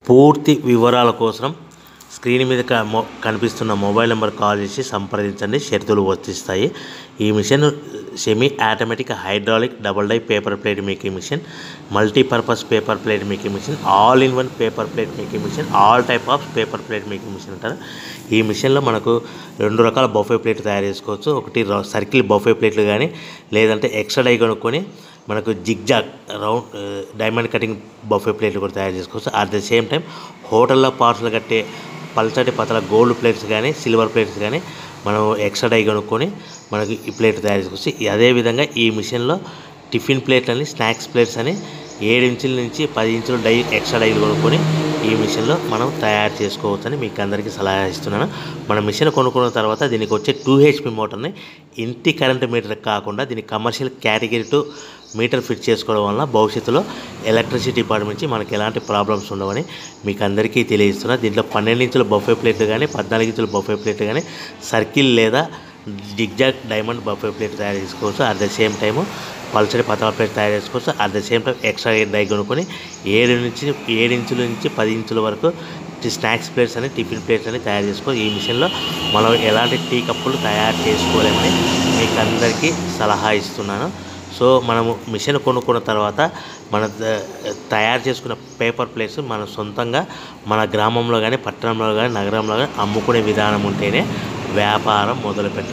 పూర్తి వివరాల కోసం స్క్రీన్ మీద కనిపిస్తున్న మొబైల్ నెంబర్ కాల్ చేసి సంప్రదించండి. షరతులు వర్తిస్తాయి. ఈ machine semi automatic hydraulic double die paper plate making machine, multipurpose paper plate making machine, all in one paper plate making machine, all type of paper plate making machine అంటారు. ఈ మిషన్లో మనకు 2 రకాల బఫే ప్లేట్లు తయారు చేసుకోవచ్చు. ఒకటి సర్కిల్ బఫే ప్లేట్లు కానీ, లేదంటే ఎక్స్ట్రా డై కొనుక్కొని మనకు zigzag round diamond cutting buffet ప్లేట్లు కూడా తయారు చేసుకోవచ్చు. అట్ ద సేమ్ టైం హోటల్లో పార్సల్ కట్టే పల్చటి పతల గోల్డ్ ప్లేట్స్ కానీ, సిల్వర్ ప్లేట్స్ కానీ మనం ఎక్స్ట్రా డై కొనుక్కొని మనకి ఈ ప్లేట్ తయారు చేసుకోవచ్చు. అదేవిధంగా ఈ మిషన్లో టిఫిన్ ప్లేట్లు అని, స్నాక్స్ ప్లేట్స్ అని 7 ఇంచుల నుంచి 10 ఇంచుల డై ఎక్స్ట్రా డైలు కొనుక్కొని ఈ మిషన్లో మనం తయారు చేసుకోవచ్చని మీకు అందరికీ సలహా ఇస్తున్నాను. మన మిషన్ కొనుక్కున్న తర్వాత దీనికి వచ్చే 2 HP మోటార్ని ఇంటి కరెంట్ మీటర్ కాకుండా దీనికి కమర్షియల్ కేటగిరీ 2 మీటర్ ఫిట్ చేసుకోవడం వల్ల భవిష్యత్తులో ఎలక్ట్రిసిటీ డిపార్ట్మెంట్ నుంచి మనకి ఎలాంటి ప్రాబ్లమ్స్ ఉండవని మీకు అందరికీ తెలియజేస్తున్నా. దీంట్లో 12 ఇంచుల బఫే ప్లేట్లు కానీ, 14 ఇంచుల బఫే ప్లేట్లు కానీ, సర్కిల్ లేదా జిగ్జాగ్ డైమండ్ బఫే ప్లేట్ తయారు చేసుకోవచ్చు. అట్ ద సేమ్ టైము పల్చడి పతల ప్లేట్ తయారు చేసుకోవచ్చు. At the same time extra die కొనుక్కొని 7 ఇంచుల నుంచి 10 ఇంచుల వరకు స్నాక్స్ ప్లేట్స్ అని, టిఫిన్ ప్లేట్స్ అని తయారు చేసుకో. ఈ మిషన్లో మనం ఎలాంటి టీ కప్పులు తయారు చేసుకోలేమని మీకు అందరికీ సలహా ఇస్తున్నాను. సో మనము మిషన్ కొనుక్కున్న తర్వాత మన తయారు చేసుకున్న పేపర్ ప్లేట్స్ మన సొంతంగా మన గ్రామంలో కానీ, పట్టణంలో కానీ, నగరంలో కానీ అమ్ముకునే విధానం ఉంటేనే వ్యాపారం మొదలుపెట్టాలి.